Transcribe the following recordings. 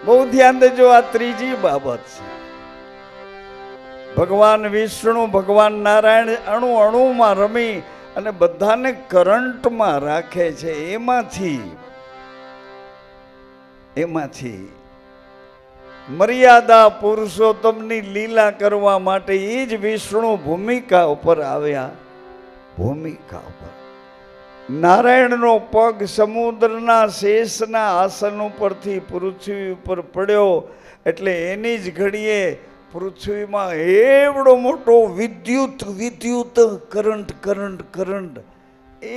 બહુ ધ્યાન દેજો, આ ત્રીજી બાબત છે. ભગવાન વિષ્ણુ ભગવાન નારાયણ અણુ અણુમાં રમી અને બધાને કરંટમાં રાખે છે. એમાંથી મર્યાદા પુરુષોત્તમની લીલા કરવા માટે એ જ વિષ્ણુ ભૂમિકા ઉપર આવ્યા. ભૂમિકા ઉપર નારાયણનો પગ સમુદ્રના શેષના આસન ઉપરથી પૃથ્વી ઉપર પડ્યો એટલે એની જ ઘડીએ પૃથ્વીમાં એવડો મોટો વિદ્યુત કરંટ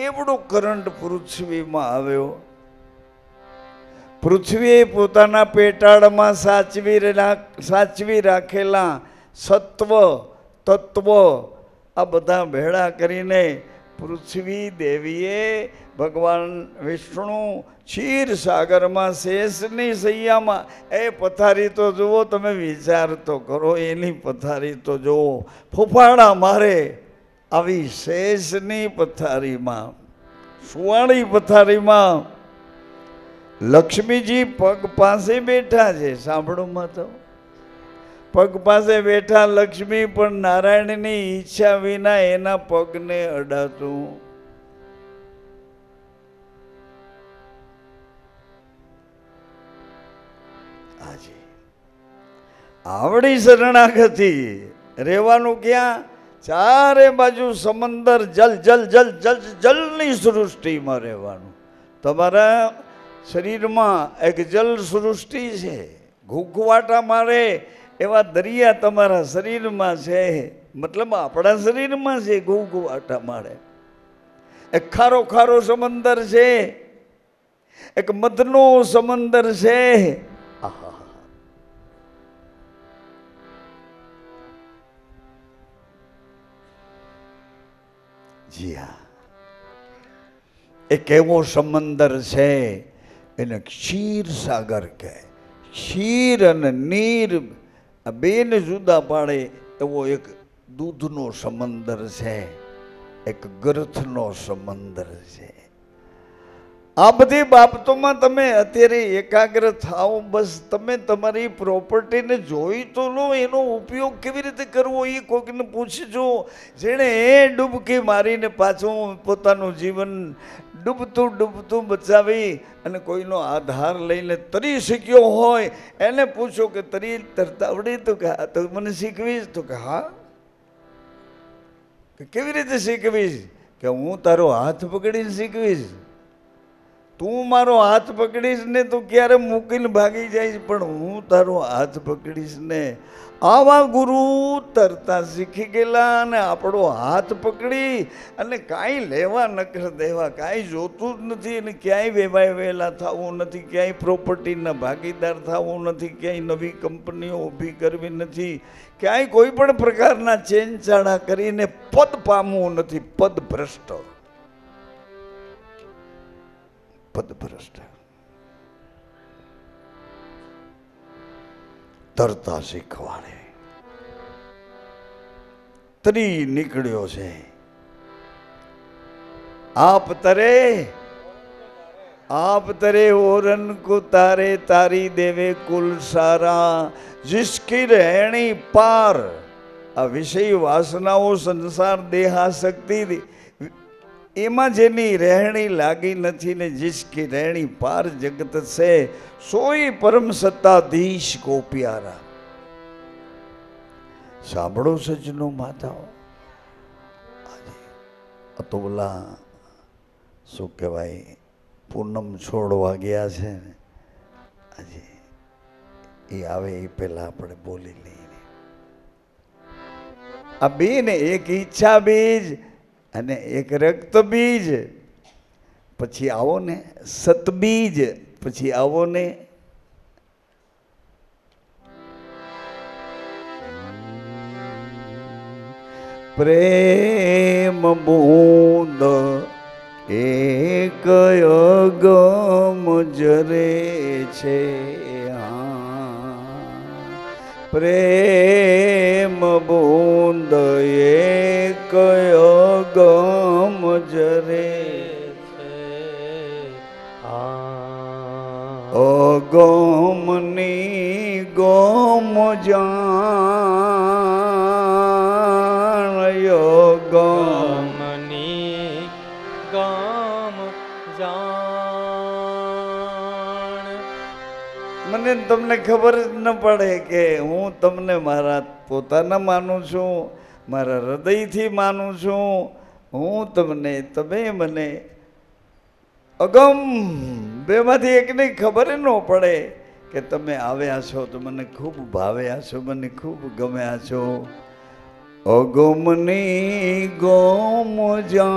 એવડો કરંટ પૃથ્વીમાં આવ્યો. પૃથ્વીએ પોતાના પેટાળમાં સાચવી રાખેલા સત્વ તત્વ આ બધા ભેળા કરીને પૃથ્વી દેવીએ ભગવાન વિષ્ણુ ક્ષીર સાગરમાં શેષની સૈયામાં, એ પથારી તો જુઓ, તમે વિચાર તો કરો, એની પથારી તો જુઓ, ફૂફાડા મારે આવી શેષની પથારીમાં, સુવાળી પથારીમાં લક્ષ્મીજી પગ પાસે બેઠા છે. સાંભળોમાં તો પગ પાસે બેઠા લક્ષ્મી પણ નારાયણની ઈચ્છા વિના એના પગને અડાતું. આજે આવડી શરણાગતિ, રહેવાનું ક્યાં? ચારે બાજુ સમંદર, જલ જલ જલ જલ જલની સૃષ્ટિમાં રહેવાનું. તમારા શરીરમાં એક જલ સૃષ્ટિ છે. ઘૂઘવાટા મારે એવા દરિયા તમારા શરીરમાં છે, મતલબ આપણા શરીરમાં છે. ઘૂઘવાટા મારે એક ખારો ખારો સમંદર છે, એક મધનો સમંદર છે. જી હા, એક એવો સમંદર છે, એને ક્ષીર સાગર કહે. ક્ષીર અને નીર આ બેને જુદા પાડે એવો એક દૂધનો સમંદર છે, એક ગ્રથનો સમંદર છે. આ બધી બાબતોમાં તમે અત્યારે એકાગ્ર થાઓ. બસ તમે તમારી પ્રોપર્ટીને જોઈ તો લો, એનો ઉપયોગ કેવી રીતે કરવો એ કોઈકને પૂછજો. જેણે ડૂબકી મારીને પાછું પોતાનું જીવન ડૂબતું બચાવી અને કોઈનો આધાર લઈને તરી શીખ્યો હોય, એને પૂછો કે તરતા આવડે? તો કે હા. તો મને શીખવીશ? તો કે હા. કેવી રીતે શીખવીશ? કે હું તારો હાથ પકડીને શીખવીશ. તું મારો હાથ પકડીશ ને તું ક્યારે મૂકીને ભાગી જઈશ, પણ હું તારો હાથ પકડીશ ને. આવા ગુરુ તરતા શીખી ગયેલા અને આપણો હાથ પકડી અને કાંઈ લેવા નકર દેવા, કાંઈ જોતું જ નથી અને ક્યાંય વેવાય વેલા થવું નથી, ક્યાંય પ્રોપર્ટીના ભાગીદાર થવું નથી, ક્યાંય નવી કંપનીઓ ઊભી કરવી નથી, ક્યાંય કોઈ પણ પ્રકારના ચેનચાળા કરીને પદ પામવું નથી. પદભ્રષ્ટ તરતા શીખવાડે. તરી નીકળ્યો છે. आप तरे ओरन को तारे, तारी देवे कुल सारा. जिसकी रहनी पार आ विषय वासनाओं संसार देहाशक्ति एमा जेनी रहनी लागी नथी ने जिसकी रहनी पार जगत से, सोई परम सत्ताधीश को प्यारा. સાંભળો સજ્જનો માતાઓ, અતોલા શું કહેવાય, પૂનમ છોડવા ગયા છે ને આજે, એ આવે એ પહેલા આપણે બોલી લઈએ. આ બે ને, એક ઈચ્છા બીજ અને એક રક્ત બીજ, પછી આવો ને સતબીજ, પછી આવો ને પ્રેમ બૂંદ એક અગમ જરે છે. પ્રેમ બૂંદ એક અગમ જરે છે. અગમની ગમ જાણ ગમની ગમ જાણ. મને તમને ખબર જ ન પડે કે હું તમને મારા પોતાના માનું છું, મારા હૃદયથી માનું છું. હું તમને, તમે મને. અગમ બેમાંથી એકને ખબર ન પડે કે તમે આવ્યા છો તો મને ખૂબ ભાવ્યા છો, મને ખૂબ ગમ્યા છો. અગમની ગમ જાણ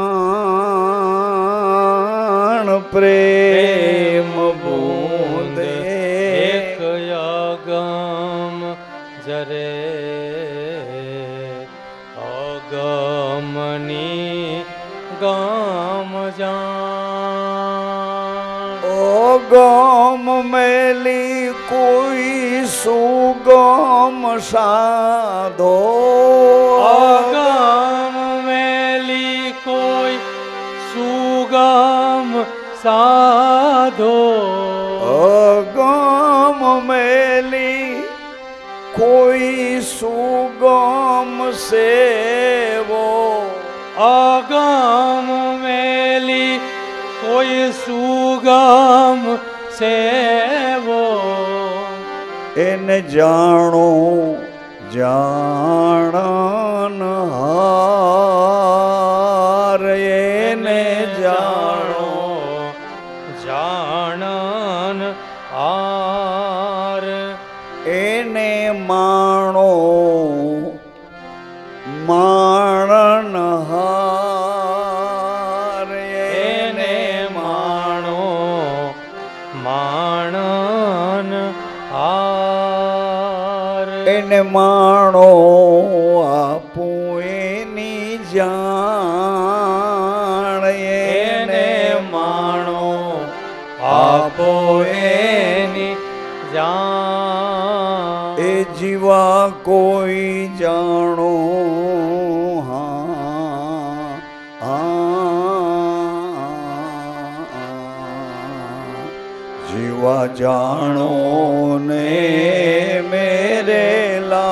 પ્રેમ બૂંદે એક અગમ જરે અગમની ગમ જાણ. અગમ મેલી કોઈ સુગમ સાધો, અગમ મેલી કોઈ સુગમ સાધો. અગમ મેલી કોઈ સુગમ સેવો, અગમ મેલી કોઈ સુગમ સેવો. એને જાણો જાણનહાર, એને જાણો જાણનહાર. એને માણો માણનહાર, એને માણો માણનહાર. એને માણો આપું એની જાણ, એને માણો આપો એની જાણ. એ જીવા કોઈ જાણો જીવા જાણો ને મેરે લાલ.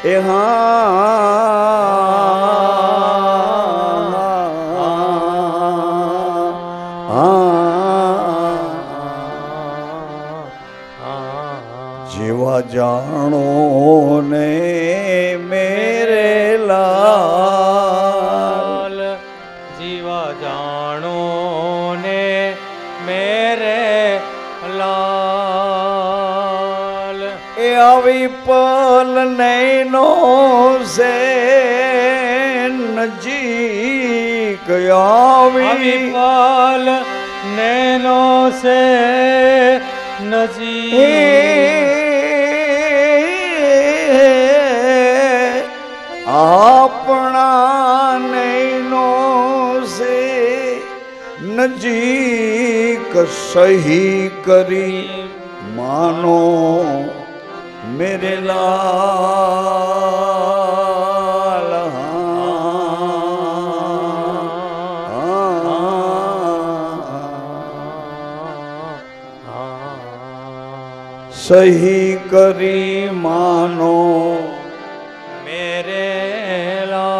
એ જીવા જાણો ને મેરે લાલ. જીવા જાણો ને મેરે લાલ. એ આવી પલ નૈનો સે નજીક આવી પલ નૈનો સે નજીક. આપણા નૈનો સે નજીક સહી કરી માનો મેરે લાલ. સહી કરી માનો મેરે લાલ.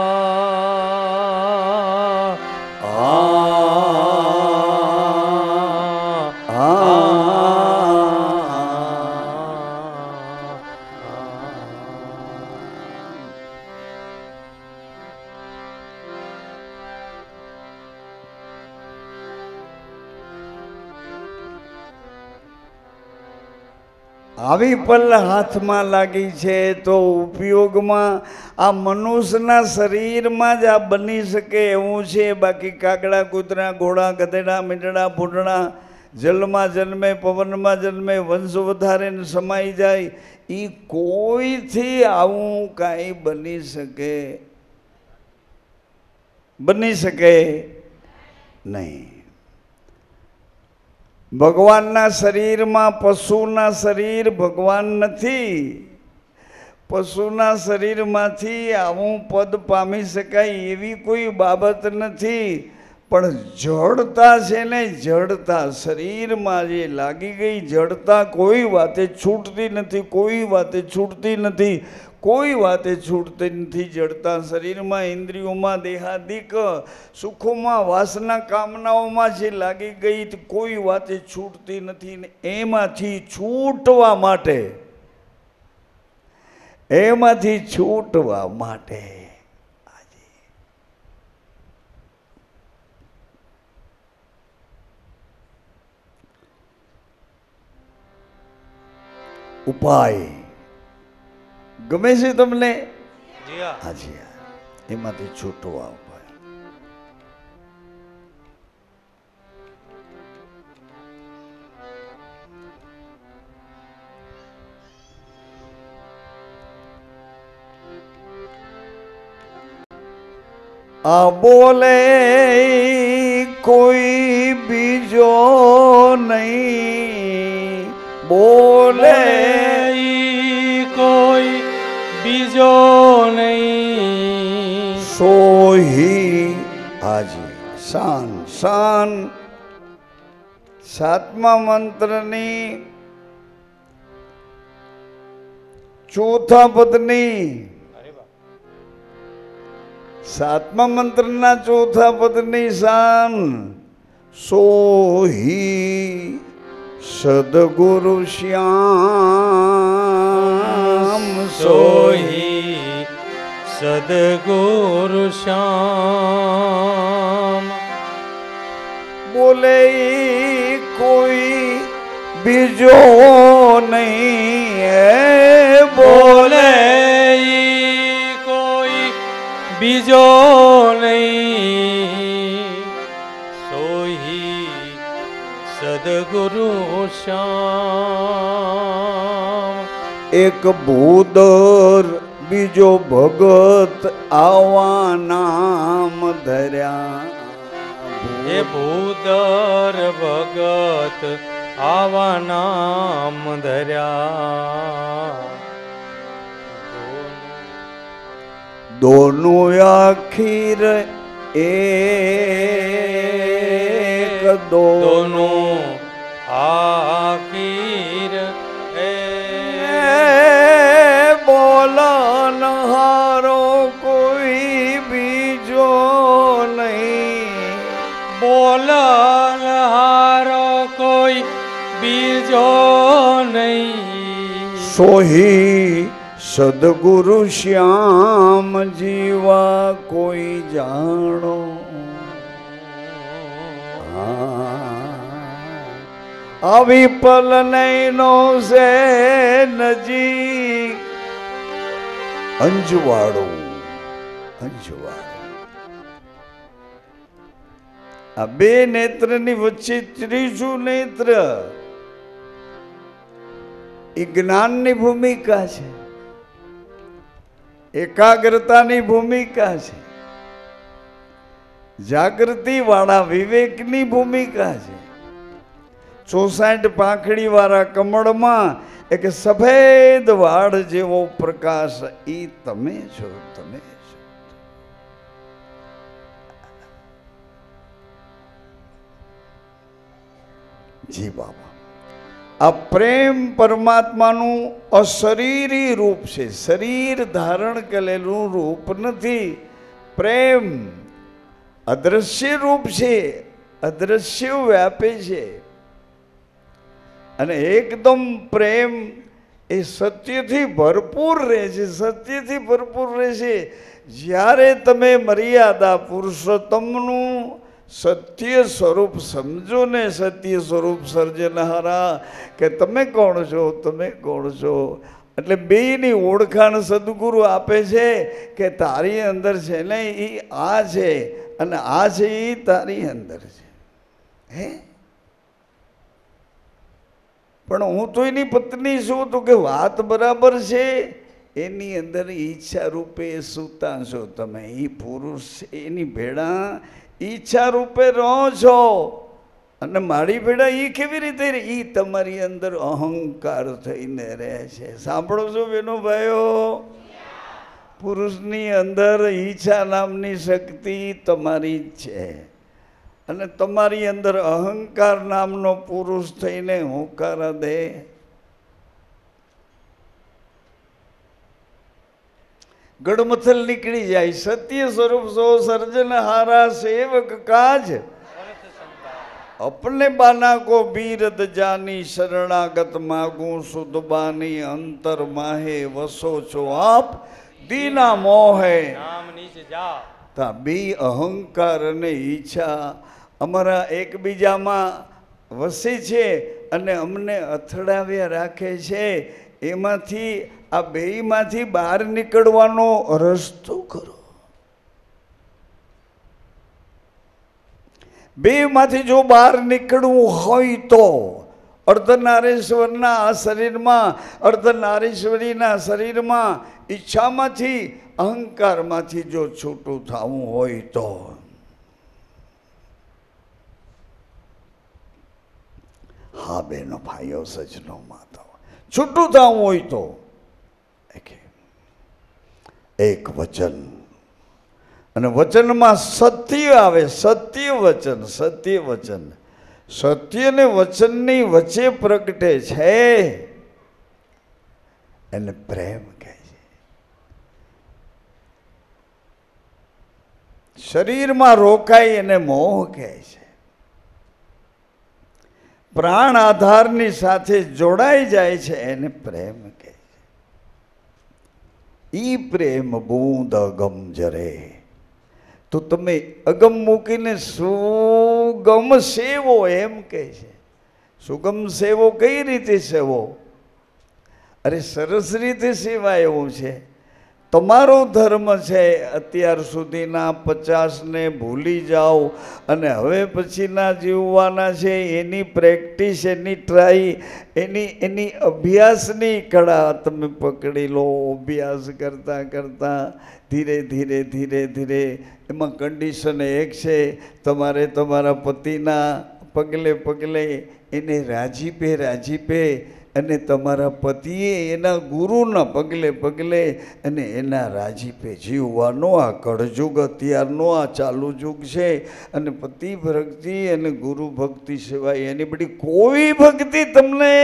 આવી પલ હાથમાં લાગી છે તો ઉપયોગમાં આ મનુષ્યના શરીરમાં જ આ બની શકે એવું છે. બાકી કાગડા, કૂતરા, ઘોડા, ગધેડા, મીંડળા, ફૂટડા જલમાં જન્મે, પવનમાં જન્મે, વંશ વધારે સમાઈ જાય, એ કોઈથી આવું કાંઈ બની શકે નહીં. ભગવાનના શરીરમાં પશુના શરીર ભગવાન નથી. પશુના શરીરમાંથી આવું પદ પામી શકાય એવી કોઈ બાબત નથી. પણ જડતા છે ને, જડતા શરીરમાં જે લાગી ગઈ જડતા કોઈ વાતે છૂટતી નથી, કોઈ વાતે છૂટતી નથી, કોઈ વાતે છૂટતી નથી. જડતા શરીરમાં, ઇન્દ્રિયોમાં, દેહાદિક સુખોમાં, વાસના કામનાઓમાં જે લાગી ગઈ કોઈ વાતે છૂટતી નથી. ને એમાંથી છૂટવા માટે, એમાંથી છૂટવા માટે ઉપાય ગમે છે તમને? જી હા. હાજી હા, એમાંથી છૂટવા ઉપાય. આ બોલે કોઈ બીજો નહીં, બોલે કોઈ બીજો નહીં, સોહી હાજી શાન. શાન સાતમા મંત્રની ચોથા પદની, સાતમા મંત્રના ચોથા પદની શાન. સોહી સદગુરુ શ્યામ, સોહી સદગુરુ શ્યામ. બોલે કોઈ બીજો નહીં, બોલે કોઈ બીજો નહીં, સોહી સદગુરુ શ્યામ. એક ભૂદર બીજો ભગત આવા નામ ધર્યા, હે ભૂદર ભગત આવા નામ ધર્યા. દોનું આખીર એક, દોનું આખીર બોલન હારો કોઈ બીજો નહીં, બોલન હારો કોઈ બીજો નહીં, સોહી સદગુરુ શ્યામ. જીવા કોઈ જાણો આવી પલ નૈનો છે નજીક, અંજવાળું અંજવાળું. આ બે નેત્રની વચ્ચે ત્રીજું નેત્ર એ જ્ઞાનની ભૂમિકા છે, એકાગ્રતાની ભૂમિકા છે, જાગૃતિ વાળા વિવેકની ભૂમિકા છે. 64 પાંખડી વાળા કમળમાં એક સફેદ વાળ જેવો પ્રકાશ, ઈ તમે છો, તમે છો. જી બાબા, આ પ્રેમ પરમાત્માનું અશરીરી રૂપ છે, શરીર ધારણ કરેલું રૂપ નથી. પ્રેમ અદ્રશ્ય રૂપ છે, અદ્રશ્ય વ્યાપે છે. અને એકદમ પ્રેમ એ સત્યથી ભરપૂર રહે છે, સત્યથી ભરપૂર રહે છે. જ્યારે તમે મર્યાદા પુરુષોત્તમનું સત્ય સ્વરૂપ સમજો ને, સત્ય સ્વરૂપ સર્જનહારા, કે તમે કોણ છો, તમે કોણ છો, એટલે બેયની ઓળખાણ સદગુરુ આપે છે કે તારી અંદર છે ને એ આ છે, અને આ છે એ તારી અંદર છે. હે પણ હું તો એની પત્ની છું, તો કે વાત બરાબર છે. એની અંદર ઈચ્છા રૂપે સૂતા છો તમે, એ પુરુષ એની ભેળા ઈચ્છા રૂપે રહો છો. અને મારી ભેળા એ કેવી રીતે રહે? એ તમારી અંદર અહંકાર થઈને રહે છે. સાંભળો છો બેનો ભાઈઓ? પુરુષની અંદર ઈચ્છા નામની શક્તિ તમારી જ છે. અને તમારી અંદર અહંકાર નામનો પુરુષ થઈને હોંકારા દે. ગડમથલ નીકળી જાય. સત્ય સ્વરૂપ સો સર્જનહારા સેવક કાજ अपने बाना को बीरद जानी शरणागत मागू सुध बानी अंतर माहे वसो छो आप दीना मोहे નામ નીચ જા. તા બી અહંકાર અને ઈચ્છા અમારા એકબીજામાં વસે છે અને અમને અથડાવ્યા રાખે છે. એમાંથી આ બેયમાંથી બહાર નીકળવાનો રસ્તો કરો. બેમાંથી જો બહાર નીકળવું હોય તો અર્ધનારીશ્વરના આ શરીરમાં, અર્ધનારીશ્વરીના શરીરમાં ઈચ્છામાંથી, અહંકારમાંથી જો છૂટું થવું હોય તો હા બહેનો ભાઈઓ સજનો માતાઓ, છૂટું થવું હોય તો એક વચન, અને વચનમાં સત્ય આવે. સત્ય વચન, સત્ય વચન, સત્ય ને વચનની વચ્ચે પ્રગટે છે એને પ્રેમ કહે છે. શરીરમાં રોકાય એને મોહ કહે છે. પ્રાણ આધારની સાથે જોડાઈ જાય છે એને પ્રેમ કહે છે. ઈ પ્રેમ બૂંદ અગમ જરે. તો તમે અગમ મૂકીને સુગમ સેવો એમ કહે છે. સુગમ સેવો કઈ રીતે સેવો? અરે સરસ રીતે સેવાય એવું છે. તમારો ધર્મ છે અત્યાર સુધીના 50ને ભૂલી જાઓ અને હવે પછીના જીવવાના છે એની પ્રેક્ટિસ, એની ટ્રાય, એની અભ્યાસની કળા તમે પકડી લો. અભ્યાસ કરતાં કરતાં ધીરે ધીરે ધીરે ધીરે એમાં કન્ડિશન એક છે, તમારે તમારા પતિના પગલે પગલે એને રાજીપે રાજીપે અને તમારા પતિએ એના ગુરુના પગલે પગલે અને એના રાજીપે જીવવાનો આ કળજુગ અત્યારનો આ ચાલુ યુગ છે. અને પતિ ભક્તિ અને ગુરુ ભક્તિ સિવાય એની બધી કોઈ ભક્તિ તમને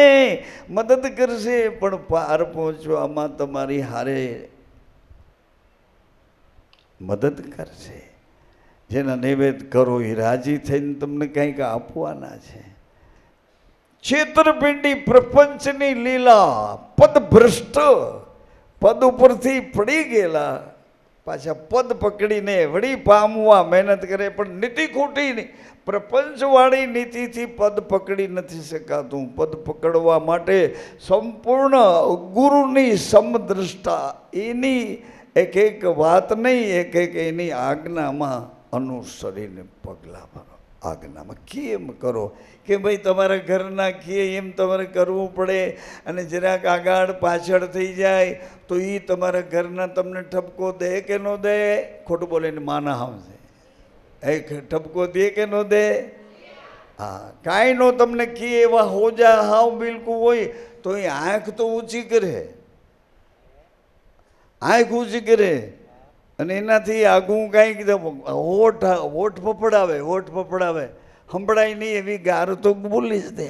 મદદ કરશે પણ પાર પહોંચવામાં તમારી હારે મદદ કરશે. જેના નૈવેદ કરો એ રાજી થઈને તમને કંઈક આપવાના છે. છેતરપિંડી પ્રપંચની લીલા, પદ ભ્રષ્ટ, પદ ઉપરથી પડી ગયેલા પાછા પદ પકડીને વળી પામવા મહેનત કરે પણ નીતિ ખોટી નહીં. પ્રપંચવાળી નીતિથી પદ પકડી નથી શકાતું. પદ પકડવા માટે સંપૂર્ણ ગુરુની સમદ્રષ્ટા, એની એક એક વાત નહીં, એક એક એની આજ્ઞામાં અનુસરીને પગલાં ભરો. આજ્ઞામાં કેમ કરો કે ભાઈ તમારા ઘરના કીએ એમ તમારે કરવું પડે. અને જરાક આગળ પાછળ થઈ જાય તો એ તમારા ઘરના તમને ઠપકો દે કે ન દે? ખોટું બોલીને માના આવશે. એક ઠપકો દે કે ન દે? હા, કાંઈ નો તમને કીએ એવા હોજા હાવ બિલકુલ હોય તો એ આંખ તો ઊંચી કરે, આંખ ઊંચી કરે અને એનાથી આગું કાંઈક હોઠ ફફડાવે, હોઠ ફફડાવે, સંભળાય નહીં એવી ગાર તો બોલી જ દે.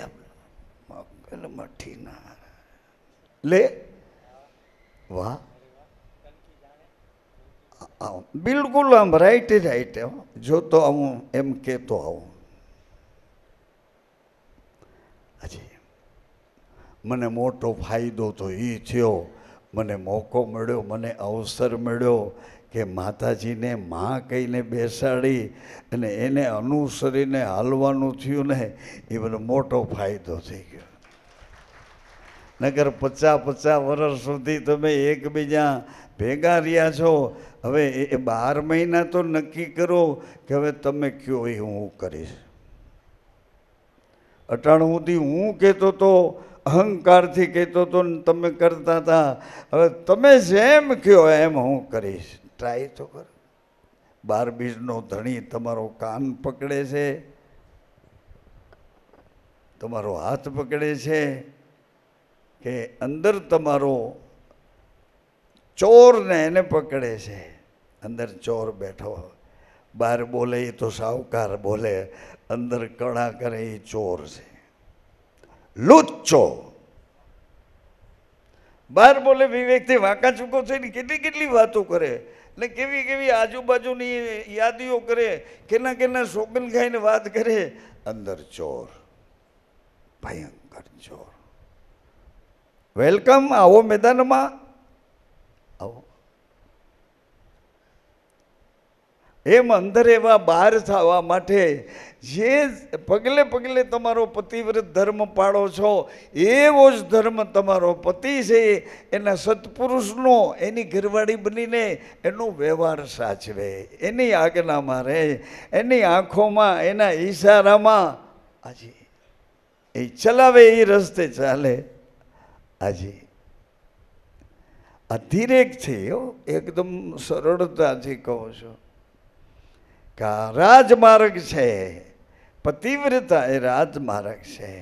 આપણે મઠી ના લે વાહ, બિલકુલ આમ રાઈટ રાઈટ જોતો આવું એમ કહેતો આવું. હજી મને મોટો ફાયદો તો એ થયો, મને મોકો મળ્યો, મને અવસર મળ્યો કે માતાજીને માં કહીને બેસાડી અને એને અનુસરીને હાલવાનું થયું ને, એ બધો મોટો ફાયદો થઈ ગયો. નગર 50 વર્ષ સુધી તમે એકબીજા ભેગા રહ્યા છો. હવે એ 12 મહિના તો નક્કી કરો કે હવે તમે કયો એ હું કરીશ. અટાણ સુધી હું કહેતો તો, અહંકારથી કહેતો તો ને તમે કરતા હતા. હવે તમે જેમ કહો એમ હું કરીશ. ટ્રાય તો કરો. 12 બીજનો ધણી તમારો કાન પકડે છે, તમારો હાથ પકડે છે કે અંદર તમારો ચોરને એને પકડે છે. અંદર ચોર બેઠો બહાર બોલે એ તો સાવકાર બોલે, અંદર કણા કરે એ ચોર છે, લુચ્ચો. બહાર બોલે વિવેકથી વાંકા ચૂકો થઈને કેટલી કેટલી વાતો કરે ને કેવી કેવી આજુબાજુની યાદીઓ કરે, કેના કેના સોગન ખાઈને વાત કરે, અંદર ચોર, ભયંકર ચોર. વેલકમ, આવો મેદાનમાં આવો. એમ અંદર એવા બહાર થવા માટે જે પગલે પગલે તમારો પતિવ્રત ધર્મ પાળો છો, એવો જ ધર્મ તમારો પતિ છે એના સત્પુરુષનો, એની ઘરવાળી બનીને એનો વ્યવહાર સાચવે, એની આજ્ઞામાં રહે, એની આંખોમાં, એના ઈશારામાં આજે એ ચલાવે, એ રસ્તે ચાલે. આજે આ ધીરેકથી, એકદમ સરળતાથી કહો છો કે આ રાજમાર્ગ છે, પતિવ્રતા એ રાજમાર્ગ છે.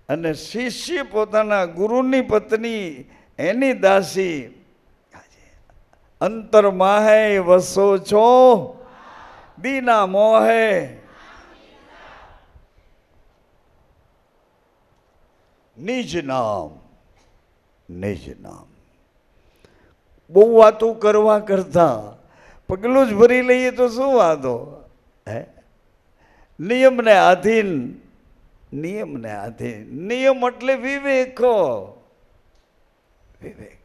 અને શિષ્ય પોતાના ગુરુની પત્ની, એની દાસી, અંતર માહે વસો છો દીના મોહે. નિજ નામ, નિજ નામ. બહુ વાતો કરવા કરતા પગલું જ ભરી લઈએ તો શું વાંધો હે? નિયમને આધીન, નિયમને આધીન. નિયમ એટલે વિવેકો, વિવેક.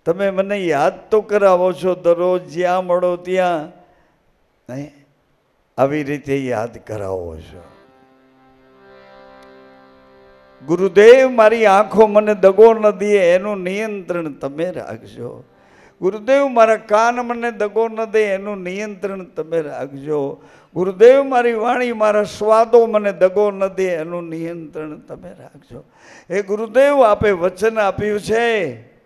તમે મને યાદ તો કરાવો છો દરરોજ, જ્યાં મળો ત્યાં આવી રીતે યાદ કરાવો છો. ગુરુદેવ મારી આંખો મને દગો ન દે એનું નિયંત્રણ તમે રાખજો. ગુરુદેવ મારા કાન મને દગો ન દે એનું નિયંત્રણ તમે રાખજો. ગુરુદેવ મારી વાણી, મારા સ્વાદો મને દગો ન દે એનું નિયંત્રણ તમે રાખજો. એ ગુરુદેવ આપે વચન આપ્યું છે,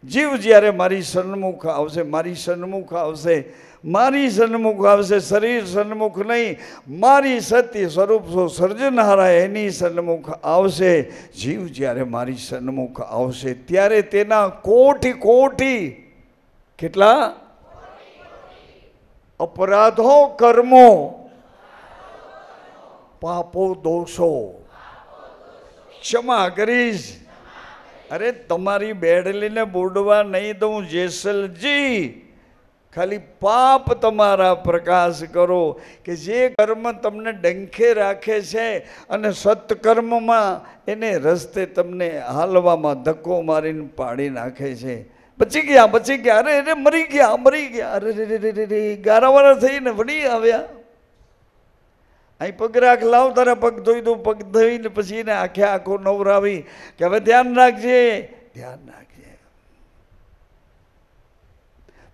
જીવ જ્યારે મારી સન્મુખ આવશે, મારી સન્મુખ આવશે, મારી સન્મુખ આવશે, શરીર સન્મુખ નહીં, મારી સત્ય સ્વરૂપ સર્જનહારા એની સન્મુખ આવશે. જીવ જ્યારે મારી સન્મુખ આવશે ત્યારે તેના કોટી કોટી, કેટલા અપરાધો, કર્મો, પાપો, દોષો ક્ષમા કરીશ. અરે તમારી બેડલીને બુડવા નહીં દઉં જેસલજી, ખાલી પાપ તમારા પ્રકાશ કરો કે જે કર્મ તમને ડંખે રાખે છે અને સત્કર્મમાં એને રસ્તે તમને હાલવામાં ધક્કો મારીને પાડી નાખે છે. બચી ગયા, બચી ગયા, અરે અરે મરી ગયા, મરી ગયા, અરે રે રે રે, ગારાવાળા થઈને વળી આવ્યા. અહીં પગ રાખ, લાવ તારા પગ ધોઈ દઉં. પગ ધોઈને પછી એને આખે આખો નવરાવી કે હવે ધ્યાન રાખજે, ધ્યાન રાખજે.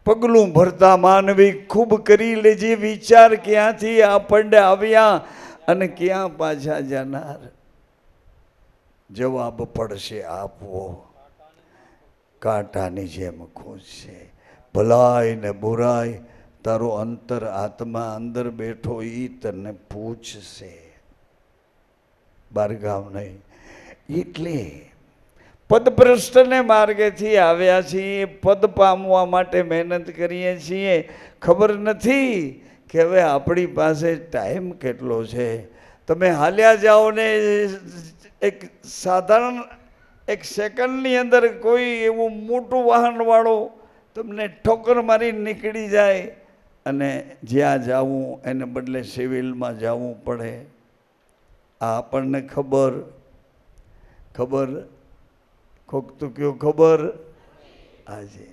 પગલું ભરતા માનવી ખૂબ કરી લેજે વિચાર, ક્યાંથી આપણને આવ્યા અને ક્યાં પાછા જનાર. જવાબ પડશે આપવો, કાંટાની જેમ ખૂંચશે. ભલાઈ ને બુરાઈ તારો અંતર આત્મા અંદર બેઠો ઈ તને પૂછશે, બારગામ નહીં. એટલે પદભ્રષ્ટને માર્ગેથી આવ્યા છીએ, પદ પામવા માટે મહેનત કરીએ છીએ. ખબર નથી કે હવે આપણી પાસે ટાઈમ કેટલો છે. તમે હાલ્યા જાઓ ને એક સાધારણ એક સેકન્ડની અંદર કોઈ એવું મોટું વાહનવાળો તમને ઠોકર મારી નીકળી જાય અને જ્યાં જવું એને બદલે સિવિલમાં જવું પડે. આ આપણને ખબર, ખબર કોક તો કયો ખબર આજે.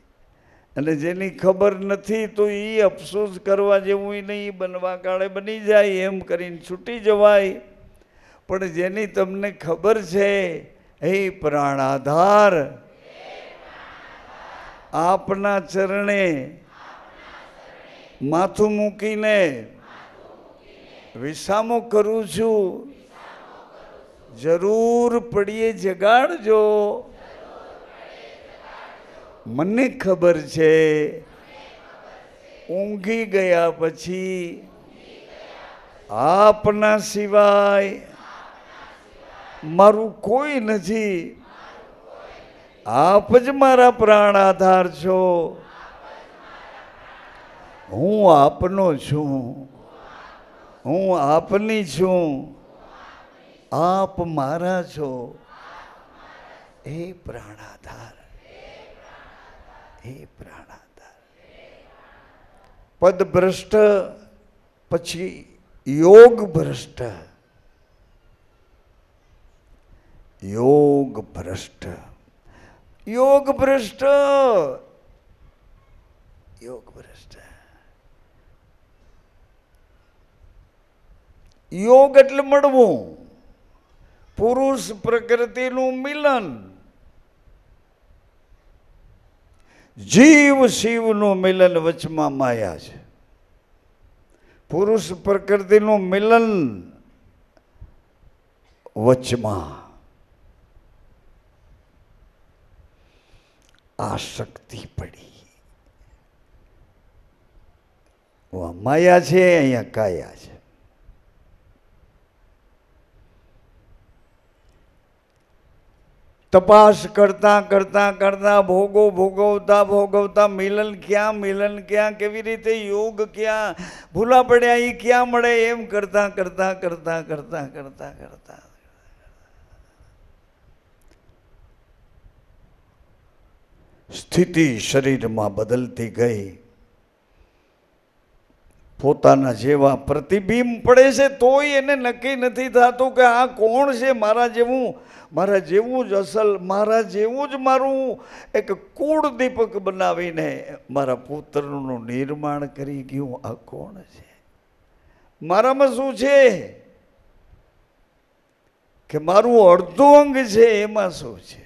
અને જેની ખબર નથી તો એ અફસોસ કરવા જેવું નહીં, બનવા કાળે બની જાય એમ કરીને છૂટી જવાય. પણ જેની તમને ખબર છે, હે પ્રાણાધાર, આપના ચરણે માથું મૂકીને વિસામો કરું છું, જરૂર પડીએ જગાડજો. મને ખબર છે ઊંઘી ગયા પછી આપના સિવાય મારું કોઈ નથી. આપ જ મારા પ્રાણ આધાર છો, હું આપનો છું. હું આપની છું, આપ મારા છો, હે પ્રાણાધાર, હે પ્રાણાધાર. પદ ભ્રષ્ટ પછી યોગ ભ્રષ્ટ, યોગ ભ્રષ્ટ, યોગ ભ્રષ્ટ, યોગ ભ્રષ્ટ. યોગ એટલે મળવું, પુરુષ પ્રકૃતિનું મિલન, જીવ શિવનું મિલન, વચમાં માયા છે. પુરુષ પ્રકૃતિનું મિલન, વચમાં આસક્તિ પડી. માયા છે, અહીંયા કાયા છે. તપાસ કરતા કરતા કરતા, ભોગો ભોગવતા ભોગવતા, મિલન ક્યાં, કેવી રીતે યોગ ક્યાં, ભૂલા પડ્યા એ ક્યાં મળે, એમ કરતા કરતા કરતા કરતા કરતા કરતા સ્થિતિ શરીરમાં બદલતી ગઈ. પોતાના જેવા પ્રતિબિંબ પડે છે તોય એને નક્કી નથી થતું કે આ કોણ છે, મારા જેવું જ અસલ, મારા જેવું જ મારું એક કુળ દીપક બનાવીને મારા પુત્રનું નિર્માણ કરી ગયું. આ કોણ છે? મારામાં શું છે કે મારું અડધું અંગ છે, એમાં શું છે?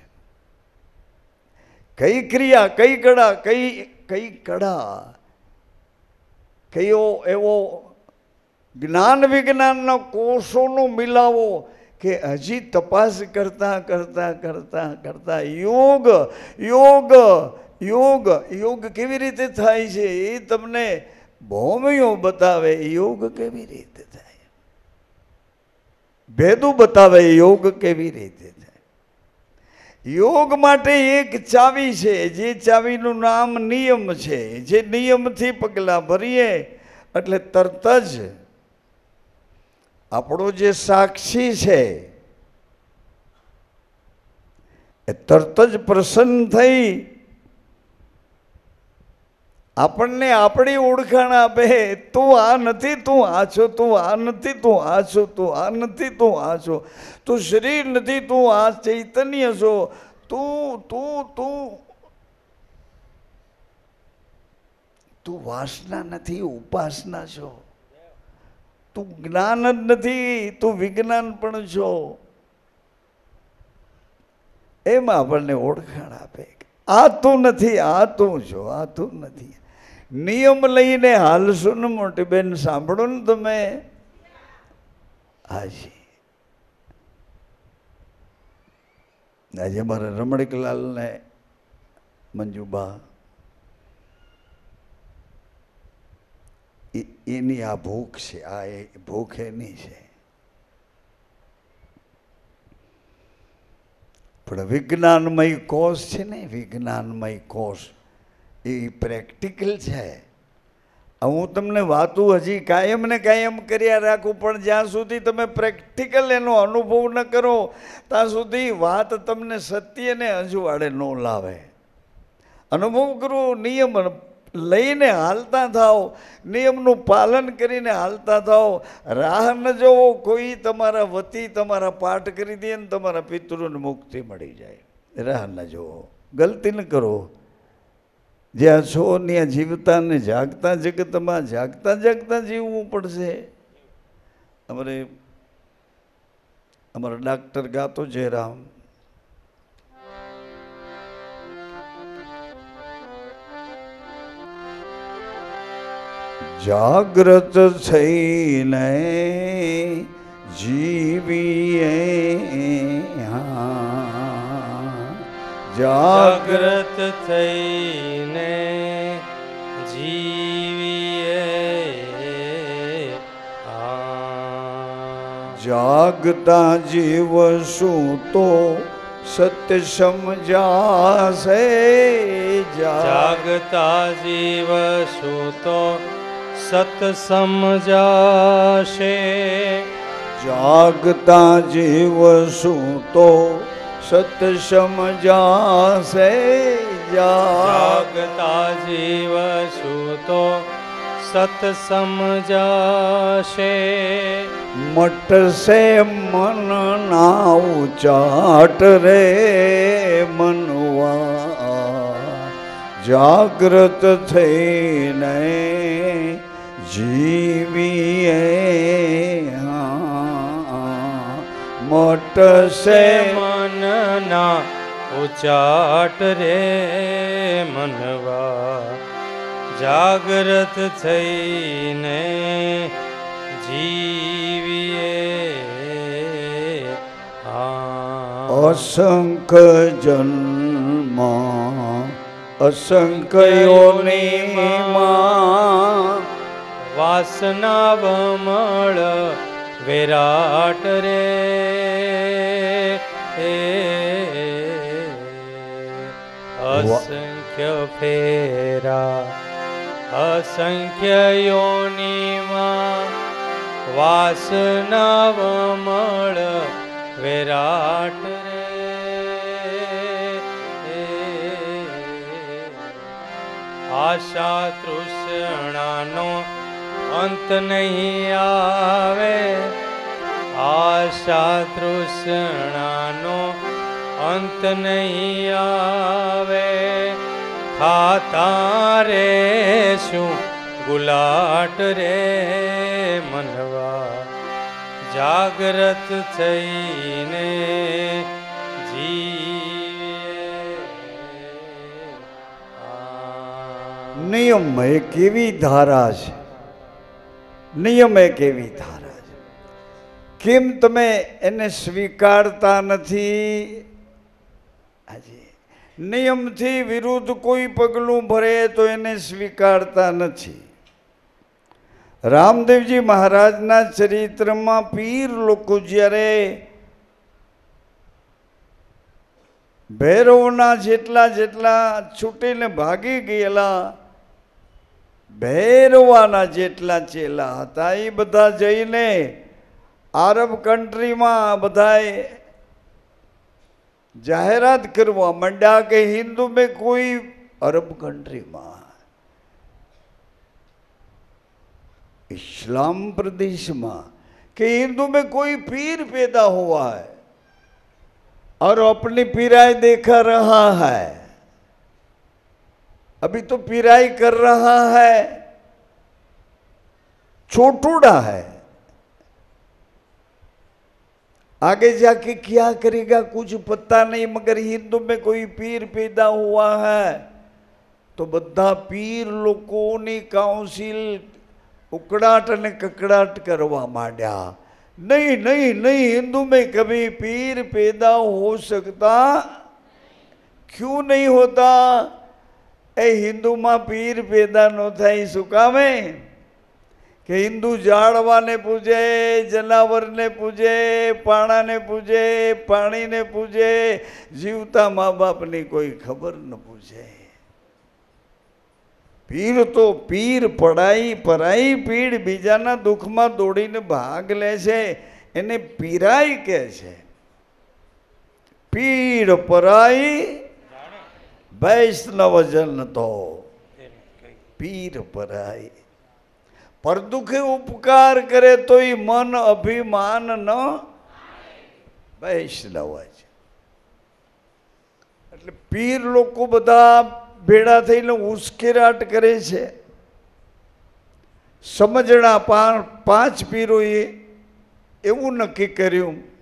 કઈ ક્રિયા, કઈ કળા, કઈ કળા, કયો એવો જ્ઞાન વિજ્ઞાનના કોષોનો મિલાવો કે હજી તપાસ કરતા કરતા કરતા કરતા યોગ યોગ યોગ યોગ કેવી રીતે થાય છે એ તમને ભૌમિયો બતાવે. યોગ કેવી રીતે થાય, ભેદું બતાવે. યોગ કેવી રીતે થાય? યોગ માટે એક ચાવી છે, જે ચાવીનું નામ નિયમ છે. જે નિયમથી પગલાં ભરીએ એટલે તરત જ આપણો જે સાક્ષી છે એ તરત જ પ્રસન્ન થઈ આપણને આપણી ઓળખાણ આપે. તું આ નથી, તું આ છો. તું આ નથી, તું આ છો. તું આ નથી, તું આ છો. તું શરીર નથી, તું આ ચૈતન્ય છો. તું વાસના નથી, ઉપાસના છો. તું જ્ઞાન જ નથી, તું વિજ્ઞાન પણ છો. એમાં આપણને ઓળખાણ આપે. આ તું નથી, આ તું છો. આ તું નથી. નિયમ લઈને હાલશો ને મોટી બેન, સાંભળો ને તમે. હાજી, આજે મારા રમણીકલાલ ને મંજુબા, એની આ ભૂખ છે. આ ભૂખ એની છે. પણ વિજ્ઞાનમય કોષ છે ને, વિજ્ઞાનમય કોષ એ પ્રેક્ટિકલ છે. હું તમને વાતું હજી કાયમ ને કાયમ કર્યા રાખું, પણ જ્યાં સુધી તમે પ્રેક્ટિકલ એનો અનુભવ ન કરો ત્યાં સુધી વાત તમને સત્ય ને અજવાળે ન લાવે. અનુભવ કરો, નિયમ લઈને હાલતા થાઓ, નિયમનું પાલન કરીને હાલતા થાઓ. રાહ ન જોવો કોઈ તમારા વતી તમારા પાઠ કરી દે ને તમારા પિતૃને મુક્તિ મળી જાય. રાહ ન જોવો, ગલતી ન કરો. જ્યાં છો ત્યાં જીવતા ને જાગતા જગતમાં જાગતા જાગતા જીવવું પડશે. અમારા ડાક્ટર ગાતો જયરામ, જાગ્રત થઈને જીવીએ, જાગ્રત થઈને જીવીએ. જાગતા જીવશું તો સત્ય સમજાશે. જાગતા જીવશું તો સત સમજાશે જાગતા જીવ સૂતો સત સમજાશે જાગતા જીવ સૂતો સત સમજાશે મટશે મન ના ઉચાટ રે મનવા જાગ્રત થઈને જીવીએ મટશે મનના ઉચાટ રે મનવા જાગૃત થઈને જીવીએ અસંખ્ય જન્મ અસંખ્ય યોનિમાં વાસના વમળ વિરાટ રે અસંખ્ય ફેરા અસંખ્ય યોનિમાં વાસના વમળ વિરાટ રે આશા તૃષ્ણાનો અંત નહીં આવે આશા તૃષ્ણાનો અંત નહીં આવે ખાતા રે શું ગુલાટ રે મનવા જાગૃત થઈને નિયમ એ કેવી ધારા છે નિયમ એ કેવી ધારા છે કેમ તમે એને સ્વીકારતા નથી આજે નિયમથી વિરુદ્ધ કોઈ પગલું ભરે તો એને સ્વીકારતા નથી રામદેવજી મહારાજના ચરિત્રમાં પીર લોકો જ્યારે ભૈરવના જેટલા જેટલા છૂટીને ભાગી ગયેલા ભૈરવાના જેટલા ચેલા હતા એ બધા જઈને આરબ કન્ટ્રીમાં બધાએ જાહેરાત કરવા માંડ્યા કે હિન્દુ में कोई अरब कंट्री में इस्लाम प्रदेश में कि हिंदू में कोई पीर पैदा हुआ है और अपनी पीराई देखा रहा है अभी तो पीराई कर रहा है छोटूड़ा है आगे जाके क्या करेगा कुछ पता नहीं मगर हिंदू में कोई पीर पैदा हुआ है तो बधा पीर लोगों काउंसिल उकड़ाट ने ककड़ाट करवा मांड्या नहीं नहीं नहीं हिंदू में कभी पीर पैदा हो सकता क्यों नहीं होता ए हिंदू में पीर पैदा न थाय शू कामे कि हिंदू जाड़वा ने पूजे जनावर ने पूजे पाणा ने पूजे पानी ने पूजे जीवता माँ बाप ने कोई खबर न पूछे पीर तो पीर पड़ाई पराई पीड़ बीजाना दुख में दौड़ी ने भाग ले छे एने पीराई के छे पीड़ पराई वैष्णव जन तो पीर पराई पर दुखे उपकार करे तो ही मन अभिमान न वैष्णव એટલે પીર લોકો બધા ભેળા થઈને ઉશ્કેરાટ કરે છે સમજણા પાંચ પીરોએ એવું નક્કી કર્યું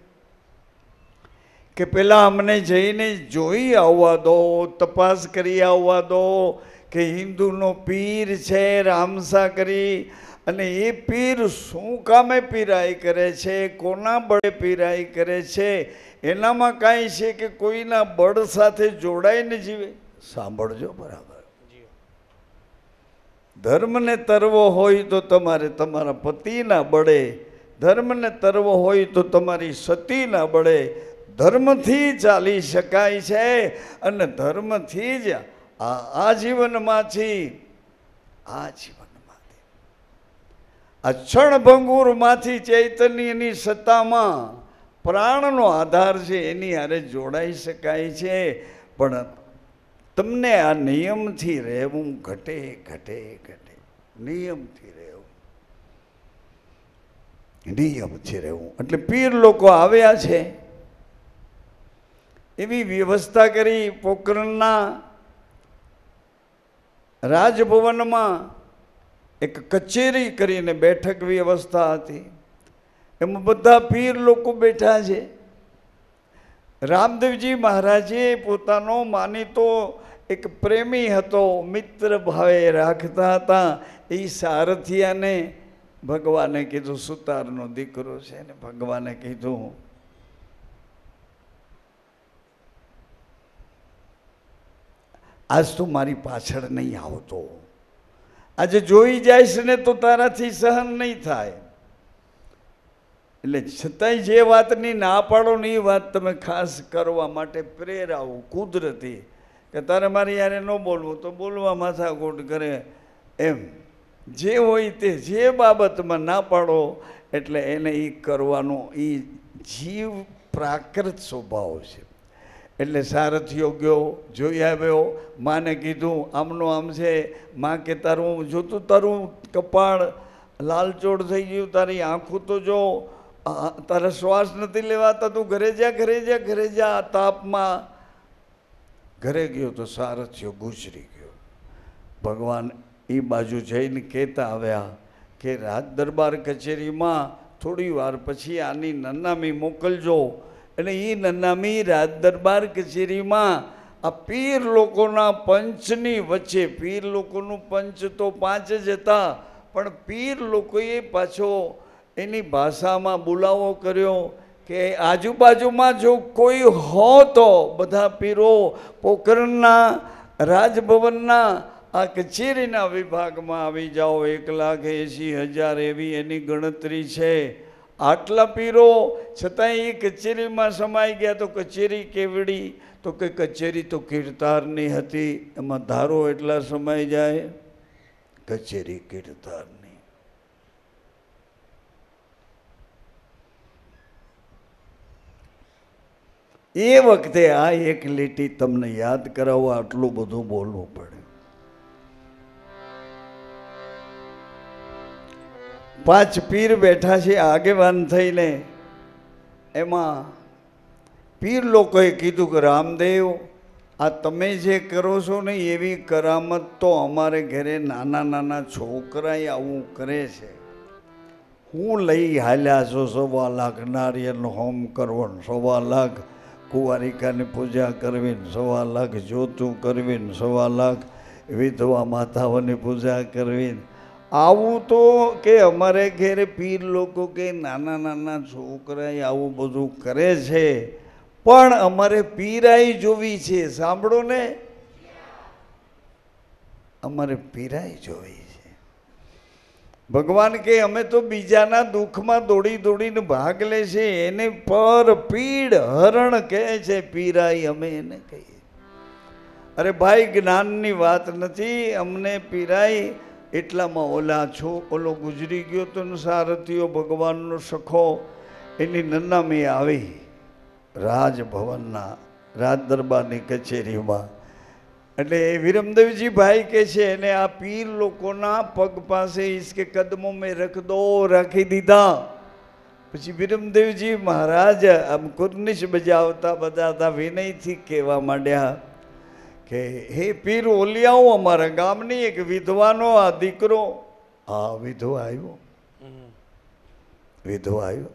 કે પહેલાં અમને જઈને જોઈ આવવા દો તપાસ કરી આવવા દો કે હિન્દુનો પીર છે રામસા કરી અને એ પીર શું કામે પીરાઈ કરે છે કોના બળે પીરાઈ કરે છે એનામાં કાંઈ છે કે કોઈના બળ સાથે જોડાઈને જીવે સાંભળજો બરાબર ધર્મને તરવો હોય તો તમારે તમારા પતિના બળે ધર્મને તરવો હોય તો તમારી સતીના બળે ધર્મથી ચાલી શકાય છે અને ધર્મથી જ આ જીવનમાંથી આ ક્ષણભંગુરમાંથી ચૈતન્યની સત્તામાં પ્રાણનો આધાર છે, એની હારે જોડાઈ શકાય છે. પણ તમને આ નિયમથી રહેવું ઘટે ઘટે ઘટે, નિયમથી રહેવું, નિયમથી રહેવું. એટલે પીર લોકો આવ્યા છે, એવી વ્યવસ્થા કરી. પોખરણના રાજભવનમાં એક કચેરી કરીને બેઠક વ્યવસ્થા હતી, એમાં બધા પીર લોકો બેઠા છે. રામદેવજી મહારાજે પોતાનો માનીતો એક પ્રેમી હતો, મિત્ર ભાવે રાખતા હતા, એ સારથિયાને ભગવાને કીધું, સુતારનો દીકરો છે ને, ભગવાને કીધું આજ તું મારી પાછળ નહીં આવતો, આજે જોઈ જાયશ ને તો તારાથી સહન નહીં થાય. એટલે છતાંય જે વાતની ના પાડો ને એ વાત તમે ખાસ કરવા માટે પ્રેરાવું કુદરતી, કે તારે મારી યારે ન બોલવું તો બોલવા માથાકૂટ કરે એમ. જે હોય તે, જે બાબતમાં ના પાડો એટલે એને એ કરવાનો એ જીવ પ્રાકૃત સ્વભાવ છે. એટલે સારથિયો ગયો, જોઈ આવ્યો, માને કીધું આમનો આમ છે. માં કે તારું જોતું, તારું કપાળ લાલચોળ થઈ ગયું, તારી આંખું તો જો, તારા શ્વાસ નથી લેવાતા, તું ઘરે જા, ઘરે જા, ઘરે જા. તાપમાં ઘરે ગયો તો સારથિયો ગુજરી ગયો. ભગવાન એ બાજુ જઈને કહેતા આવ્યા કે રાજ દરબાર કચેરીમાં થોડી વાર પછી આની નનામી મોકલજો. અને એ નનામી રાજ દરબાર કચેરીમાં આ પીર લોકોના પંચની વચ્ચે, પીર લોકોનું પંચ તો 5 જ હતા, પણ પીર લોકોએ પાછો એની ભાષામાં બોલાવો કર્યો કે આજુબાજુમાં જો કોઈ હો તો બધા પીરો પોખરણના રાજભવનના આ કચેરીના વિભાગમાં આવી જાઓ. 1,80,000 એવી એની ગણતરી છે. આટલા પીરો છતાંય એ કચેરીમાં સમાઈ ગયા. તો કચેરી કેવડી? તો કે કચેરી તો કીર્તારની હતી, એમાં ધારો એટલા સમાઈ જાય. કચેરી કીર્તારની. એ વખતે આ એક લીટી તમને યાદ કરાવવા આટલું બધું બોલવું પડે. 5 પીર બેઠા છે આગેવાન થઈને. એમાં પીર લોકોએ કીધું કે રામદેવ, આ તમે જે કરો છો ને એવી કરામત તો અમારે ઘરે નાના નાના છોકરાએ આવું કરે છે. હું લઈ હાલ્યા છો 1.25 લાખ નારિયેળ હોમ કરવો, 1.25 લાખ કુંવારિકાની પૂજા કરવી, 1.25 લાખ જોતું કરવી, 1.25 લાખ વિધવા માતાઓની પૂજા કરવી. આવું તો કે અમારે ઘેરે પીર લોકો કે નાના નાના છોકરાએ આવું બધું કરે છે, પણ અમારે પીરાઈ જોવી છે. સાંભળો ને, અમારે પીરાઈ જોવી છે. ભગવાન કે અમે તો બીજાના દુઃખમાં દોડી દોડીને ભાગ લે છે, એને પર પીડ હરણ કહે છે, પીરાઈ અમે એને કહીએ. અરે ભાઈ, જ્ઞાનની વાત નથી, અમને પીરાઈ એટલામાં ઓલો ગુજરી ગયો તો સારથીઓ ભગવાનનો સખો, એની નનામી આવી રાજભવનના રાજ દરબારની કચેરીમાં. એટલે વિરમદેવજી ભાઈ કે છે એને આ પીર લોકોના પગ પાસે ઈસકે કદમો મેં રખ દો, રાખી દીધા. પછી વિરમદેવજી મહારાજ આમ કુર્નિશ બજાવતા બજાવતા વિનયથી કહેવા માંડ્યા કે હે પીર ઓલિયાઓ, અમારા ગામની એક વિધવાનો આ દીકરો, હા વિધવા આવ્યો, વિધવા આવ્યો.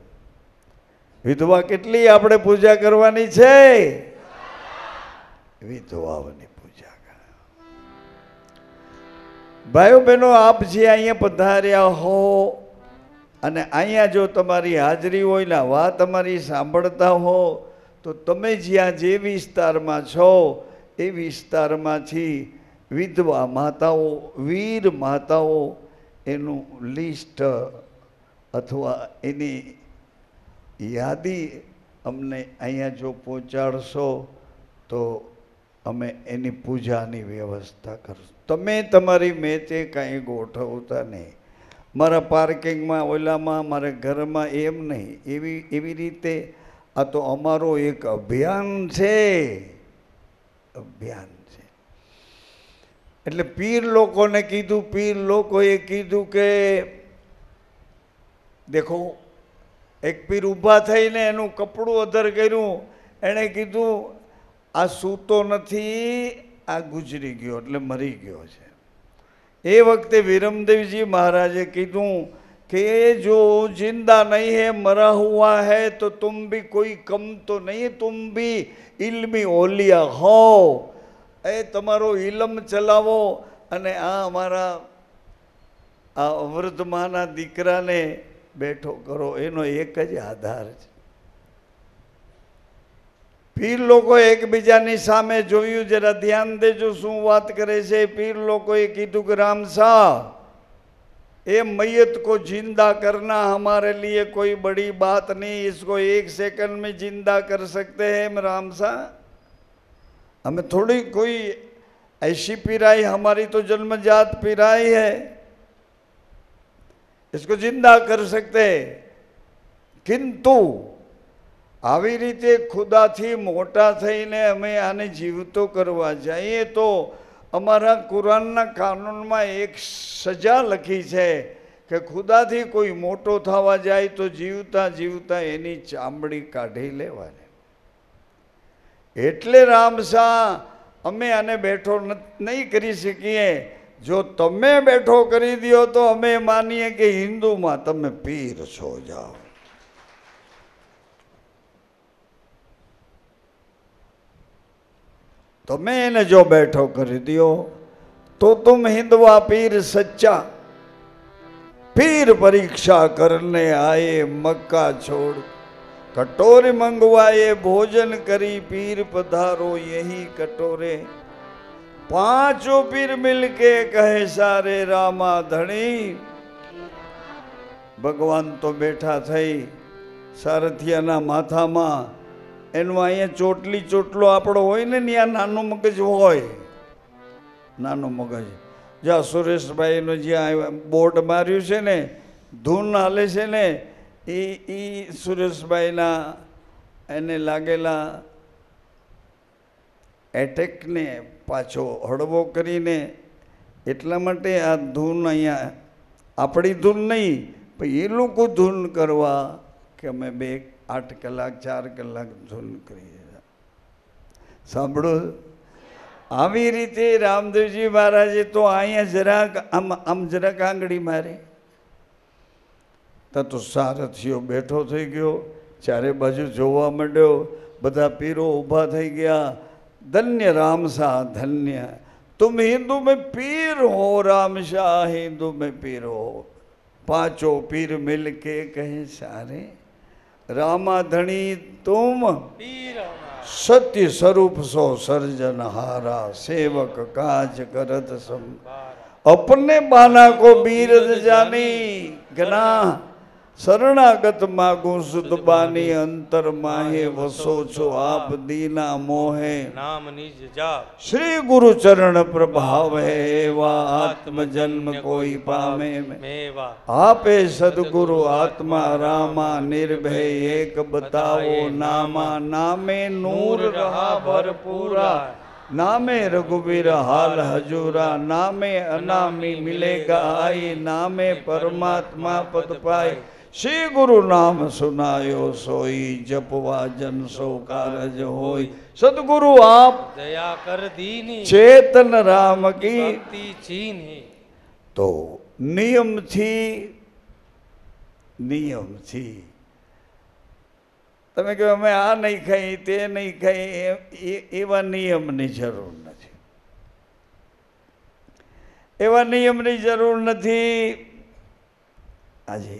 વિધવા કેટલી આપણે પૂજા કરવાની છે? વિધવાઓની પૂજા કરે. ભાઈઓ બહેનો, આપ જે અહીંયા પધાર્યા હો અને અહીંયા જો તમારી હાજરી હોય ને વાત અમારી સાંભળતા હો, તો તમે જ્યાં જે વિસ્તારમાં છો એ વિસ્તારમાંથી વિધવા માતાઓ, વીર માતાઓ, એનું લિસ્ટ અથવા એની યાદી અમને અહીંયા જો પહોંચાડશો તો અમે એની પૂજાની વ્યવસ્થા કરશું. તમે તમારી મેતે કાંઈ ગોઠવતા નહીં. મારા પાર્કિંગમાં ઓલામાં મારા ઘરમાં એમ નહીં. એવી રીતે આ તો અમારો એક અભિયાન છે, અભિયાન છે. એટલે પીર લોકોને કીધું, પીર લોકોએ કીધું કે દેખો, એક પીર ઊભા થઈને એનું કપડું અધર કર્યું. એણે કીધું આ સૂતો નથી, આ ગુજરી ગયો એટલે મરી ગયો છે. એ વખતે વીરમદેવજી મહારાજે કીધું कि जो जिंदा नहीं है मरा हुआ है तो तुम भी कोई कम तो नहीं, तुम भी इल्मी ओलिया हो. ए तमारो इलम चलावो અને આ અમારા આ અવૃદ્ધમાના દીકરાને બેઠો કરો, એનો એક જ આધાર છે. પીર લોકો એકબીજાની સામે જોયું, જરા ધ્યાન દેજો શું વાત કરે છે. પીર લોકોએ કીધું કે રામ સાहब, ये मैयत को जिंदा करना हमारे लिए कोई बड़ी बात नहीं, इसको एक सेकंड में जिंदा कर सकते हैं राम साहब. हमें थोड़ी कोई ऐसी पीराई, हमारी तो जन्मजात पीराई है, इसको जिंदा कर सकते. किंतु આવી રીતે ખુદાથી મોટા થઈને અમે આને જીવતો કરવા જઈએ તો અમારા કુરાનના કાનૂનમાં એક સજા લખી છે કે ખુદાથી કોઈ મોટો થવા જાય તો જીવતા જીવતા એની ચામડી કાઢી લેવાની. એટલે રામસા અમે આને બેઠો નહીં કરી શકીએ. જો તમે બેઠો કરી દો તો અમે માનીએ કે હિન્દુમાં તમે પીર છો. જાઓ, તમે એને જો બેઠો કરી દો तो तुम हिंदवा पीर सच्चा. पीर परीक्षा करने आए मक्का छोड़, कटोरे मंगवाए भोजन करी, पीर पधारो यही कटोरे. पांचों पीर मिलके कहे सारे रामा धनी. भगवान तो बैठा थई सारथियाना माथामा. એનું અહીંયા ચોટલી ચોટલો આપણો હોય ને, ત્યાં નાનું મગજ હોય, નાનું મગજ. જ્યાં સુરેશભાઈનું જ્યાં બોર્ડ માર્યું છે ને, ધૂન હાલે છે ને, એ સુરેશભાઈના એને લાગેલા એટેકને પાછો હળવો કરીને, એટલા માટે આ ધૂન અહીંયા આપણી ધૂન નહીં, પણ એ લોકો ધૂન કરવા કે અમે 8 કલાક 4 કલાક ધૂન કરી. સાંભળો, આવી રીતે રામદેવજી મહારાજે તો અહીંયા જરાક આમ જરાક આંગળી મારે તો સારથીઓ બેઠો થઈ ગયો, ચારે બાજુ જોવા માંડ્યો, બધા પીરો ઊભા થઈ ગયા. ધન્ય રામસા ધન્ય, तुम हिंदू में पीर हो रामशाह, हिंदू में पीर हो. पांचों पीर मिल के कहे सारे रामा धनी तुम सत्य स्वरूप सो सर्जनहारा, सेवक काज करत सम. अपने बाना को बीरद जानी, गना शरणागत मागू सुध बानी. अंतर माहे वसो छो आप दीना मोहे, नाम निज जाप श्री गुरु चरण प्रभाव है. एवा आत्म जन्म कोई पामे मेवा, आपे सदगुरु आत्मा रामा. निर्भय एक बताओ नामा, नामे नूर रहा भरपूरा. नामे रघुवीर हाल हजूरा, नामे अनामी मिलेगा आई. नामे परमात्मा पद पाए, श्री गुरु नाम सुनायो सोई. जपवा जन सो कारज होई, सदगुरु आप दया कर दीनी. चेतन राम की भक्ति चीनी. तो नियम थी તમે કહો અમે આ નહીં ખાઈ તે નહીં ખાઈ, એવા નિયમની જરૂર નથી. એવા નિયમની જરૂર નથી. આજે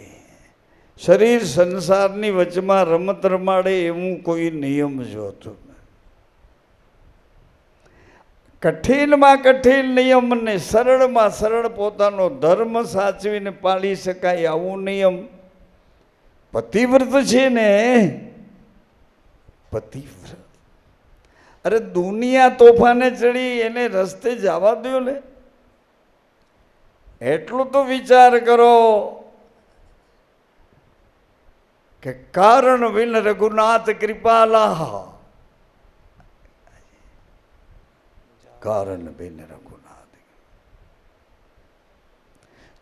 શરીર સંસારની વચમાં રમત રમાડે એવું કોઈ નિયમ જોતું. કઠિનમાં કઠિન નિયમને સરળમાં સરળ પોતાનો ધર્મ સાચવીને પાળી શકાય આવું નિયમ. પતિવ્રત છે ને, પતિવ્રત. અરે દુનિયા તોફાને ચડી, એને રસ્તે જવા દો ને. એટલું તો વિચાર કરો કે કારણ વિન રઘુનાથ કૃપાલા, કારણ વિન રઘુનાથ,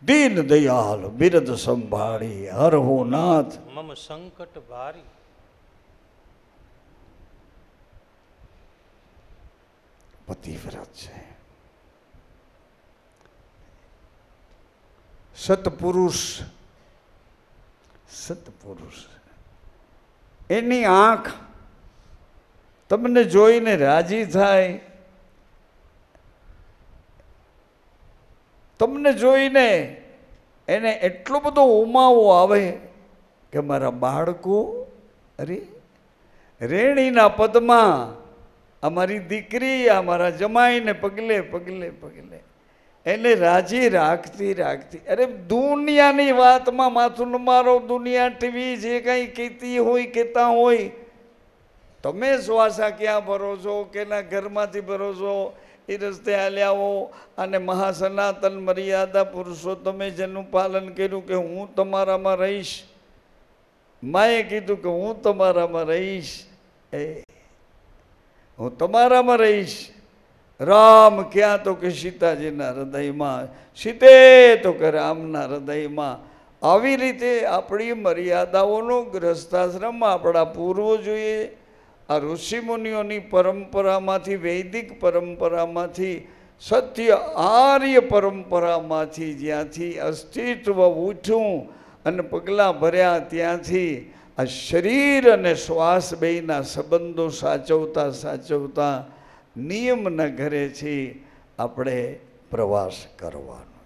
દીન દયાલ બિરદ સંભાળી હરહો નાથ, મમ સંકટ ભારી. પતિવ્રત છે, સતપુરુષ, સતપુરુષ. એની આંખ તમને જોઈને રાજી થાય, તમને જોઈને એને એટલો બધો ઉમાવો આવે કે મારા બાળકો, અરે રેણીના પદમાં અમારી દીકરી, અમારા જમાઈને પગલે પગલે પગલે એને રાજી રાખતી રાખતી. અરે દુનિયાની વાતમાં માથું ન મારો. દુનિયા ટીવી જે કંઈ કહેતી હોય કહેતા હોય, તમે શ્વાસા ક્યાં ભરો છો, કેના ઘરમાંથી ભરો છો, એ રસ્તે હાલ્યા હો. અને મહાસનાતન મર્યાદા પુરુષોત્તમે જેનું પાલન કર્યું કે હું તમારામાં રહીશ, માએ કીધું કે હું તમારામાં રહીશ, હું તમારામાં રહીશ. રામ ક્યાં તો કે સીતાજીના હૃદયમાં, સીતે તો કે રામના હૃદયમાં. આવી રીતે આપણી મર્યાદાઓનો ગ્રસ્તાશ્રમ આપણા પૂર્વજોએ આ ઋષિમુનિઓની પરંપરામાંથી, વૈદિક પરંપરામાંથી, સત્ય આર્ય પરંપરામાંથી જ્યાંથી અસ્તિત્વ ઉઠ્યું અને પગલાં ભર્યા, ત્યાંથી આ શરીર અને શ્વાસ બેયના સંબંધો સાચવતા સાચવતા નિયમના ઘરેથી આપણે પ્રવાસ કરવાનો.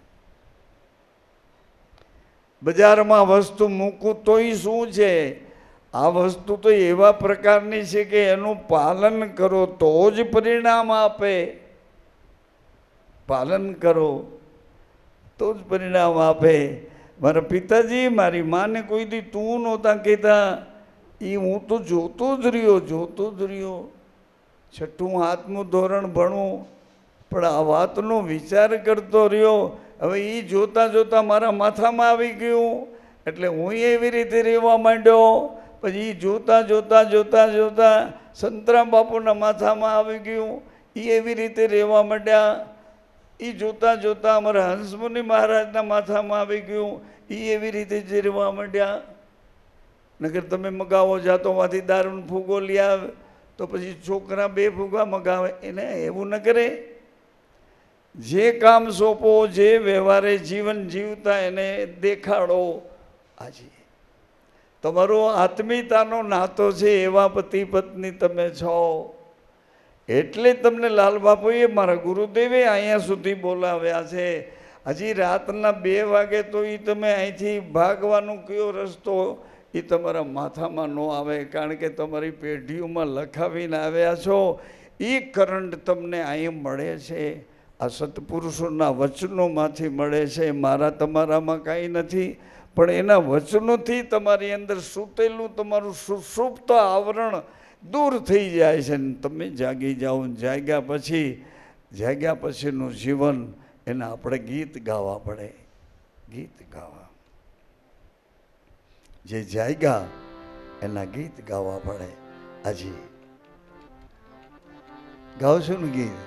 બજારમાં વસ્તુ મૂકું તોય શું છે, આ વસ્તુ તો એવા પ્રકારની છે કે એનું પાલન કરો તો જ પરિણામ આપે. પાલન કરો તો જ પરિણામ આપે. મારા પિતાજી મારી માને કોઈ દી તું નહોતા કહેતા, એ હું તો જોતો જ રહ્યો. 6મું 7મું ધોરણ ભણું, પણ આ વાતનો વિચાર કરતો રહ્યો. હવે એ જોતાં જોતાં મારા માથામાં આવી ગયું, એટલે હું એવી રીતે રહેવા માંડ્યો. પછી જોતાં જોતાં જોતાં જોતાં સંતરામ બાપુના માથામાં આવી ગયું, એ એવી રીતે રહેવા માંડ્યા. એ જોતાં જોતાં અમારા હંસમુનિ મહારાજના માથામાં આવી ગયું, એ એવી રીતે જ રહેવા માંડ્યા. નકર તમે મગાવો જાતોમાંથી દારૂનો ફૂગો લઈ આવે તો પછી છોકરા 2 ફૂગા મગાવે, એને એવું ન કરે. જે કામ સોંપો, જે વ્યવહારે જીવન જીવતા એને દેખાડો. આજે તમારો આત્મીયતાનો નાતો છે, એવા પતિ પત્ની તમે છો. એટલે તમને લાલ બાપુએ, મારા ગુરુદેવે અહીંયા સુધી બોલાવ્યા છે. હજી રાતના 2 વાગે તો એ તમે અહીંથી ભાગવાનો કયો રસ્તો, એ તમારા માથામાં ન આવે, કારણ કે તમારી પેઢીઓમાં લખાવીને આવ્યા છો. એ કરંટ તમને અહીં મળે છે, આ સત્પુરુષોના વચનોમાંથી મળે છે. મારા તમારામાં કાંઈ નથી, પણ એના વચનોથી તમારી અંદર સૂતેલું તમારું સુષુપ્ત આવરણ દૂર થઈ જાય છે ને તમે જાગી જાઓ. જાગ્યા પછીનું જીવન એને આપણે ગીત ગાવા પડે, ગીત ગાવા. જે જાગ્યા એના ગીત ગાવા પડે. આજે ગાવશો ને ગીત?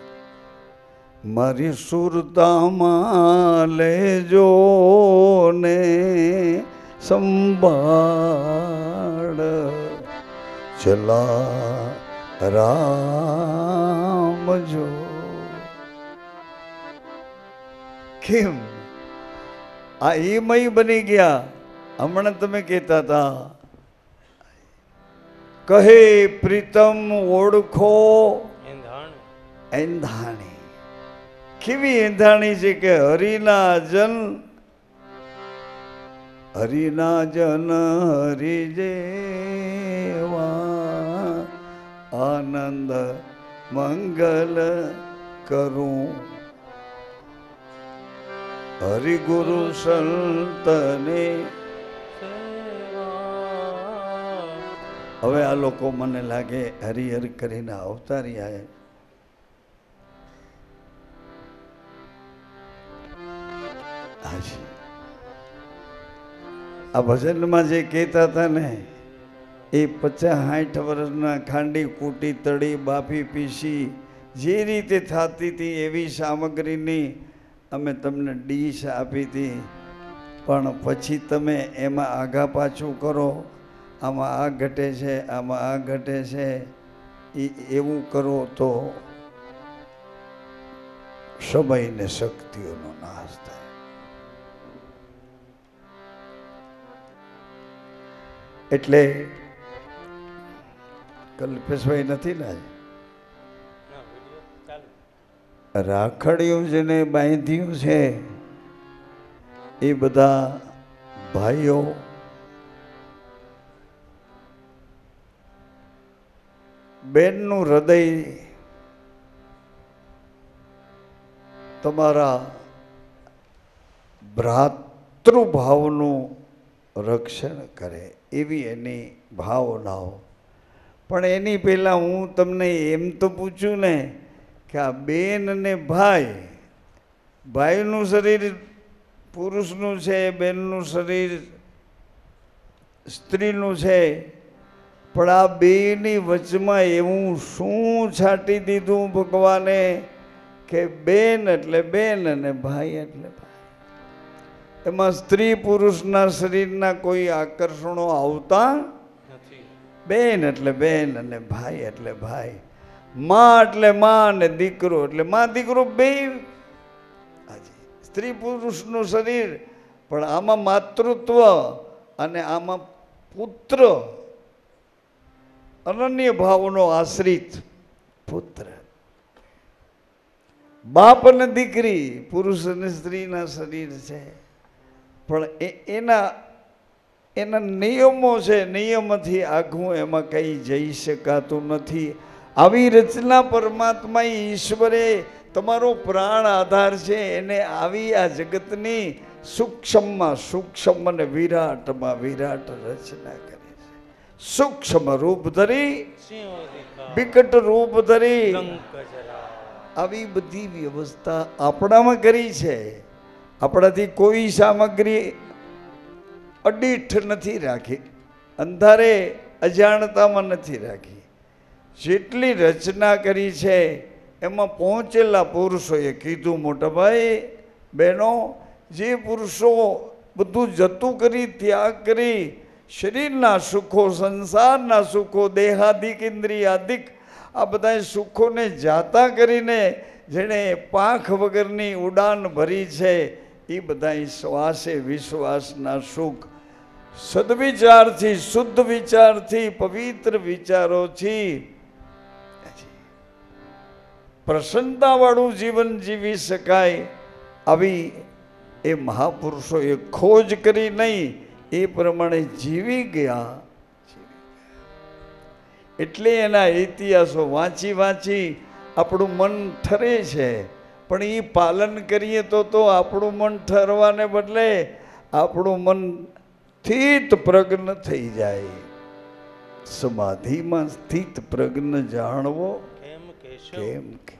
મારી સુરતામાં લેજો ને સંભાળ, ચલા રામ જો. કેમ આ એમય બની ગયા? હમણાં તમે કહેતા હતા, કહે પ્રીતમ ઓળખો એંધાણી. કેવી એંધાણી છે કે હરિના જન હરી જેવા આનંદ મંગલ કરું. હરિગુરુ સંતને. હવે આ લોકો મને લાગે હરિહર કરીને અવતારી આવે. આ ભજનમાં જે કહેતા હતા ને એ 50-60 વર્ષના ખાંડી કૂટી તળી બાફી પીસી જે રીતે થતી હતી એવી સામગ્રીની અમે તમને ડીશ આપી હતી, પણ પછી તમે એમાં આગા પાછું કરો, આમાં આ ઘટે છે, આમાં આ ઘટે છે, એવું કરો તો સમય ને શક્તિઓનો નાશ થાય. એટલે કલ્પેશભાઈ નથી ને રાખડીયું જેને બાંધ્યું છે એ બધા ભાઈઓ બેનનું હૃદય તમારા ભ્રાતૃભાવનું રક્ષણ કરે એવી એની ભાવનાઓ. પણ એની પહેલાં હું તમને એમ તો પૂછું ને કે આ બેન અને ભાઈ, ભાઈનું શરીર પુરુષનું છે, બેનનું શરીર સ્ત્રીનું છે, પણ આ બેની વચમાં એવું શું છાંટી દીધું ભગવાને કે બેન એટલે બેન અને ભાઈ એટલે ભાઈ. એમાં સ્ત્રી પુરુષના શરીરના કોઈ આકર્ષણો આવતા નથી. બેન એટલે બેન અને ભાઈ એટલે ભાઈ. માં એટલે માં ને દીકરો એટલે માં દીકરો બે. સ્ત્રી પુરુષનું શરીર, પણ આમાં માતૃત્વ અને આમાં પુત્ર, અનન્ય ભાવનો આશ્રિત પુત્ર. બાપ અને દીકરી પુરુષ અને સ્ત્રીના શરીર છે, પણ એના નિયમો છે, નિયમથી આઘું એમાં કંઈ જઈ શકાતું નથી. આવી રચના પરમાત્મા ઈશ્વરે તમારો પ્રાણ આધાર છે એને આવી આ જગતની સૂક્ષ્મમાં સૂક્ષ્મ અને વિરાટમાં વિરાટ રચના કરી છે. સૂક્ષ્મ રૂપ ધરી વિકટ રૂપ ધરી આવી બધી વ્યવસ્થા આપણામાં કરી છે. આપણાથી કોઈ સામગ્રી અડીઠ નથી રાખી, અંધારે અજાણતામાં નથી રાખી. જેટલી રચના કરી છે એમાં પહોંચેલા પુરુષોએ કીધું, મોટા ભાઈ બહેનો, જે પુરુષો બધું જતું કરી, ત્યાગ કરી, શરીરના સુખો, સંસારના સુખો, દેહાદિક ઇન્દ્રિયાદિક આ બધા સુખોને જાતા કરીને જેણે પાંખ વગરની ઉડાન ભરી છે, એ બધા શ્વાસે વિશ્વાસના સુખ સદવિચારથી, શુદ્ધ વિચારથી, પવિત્ર વિચારોથી પ્રસન્નતાવાળું જીવન જીવી શકાય આવી એ મહાપુરુષોએ ખોજ કરી નહીં, એ પ્રમાણે જીવી ગયા. એટલે એના ઇતિહાસો વાંચી વાંચી આપણું મન ઠરે છે, પણ એ પાલન કરીએ તો આપણું મન ઠરવાને બદલે આપણું મન સ્થિત પ્રજ્ઞ થઈ જાય. સમાધિમાં સ્થિત પ્રજ્ઞ જાણવો કેમ કે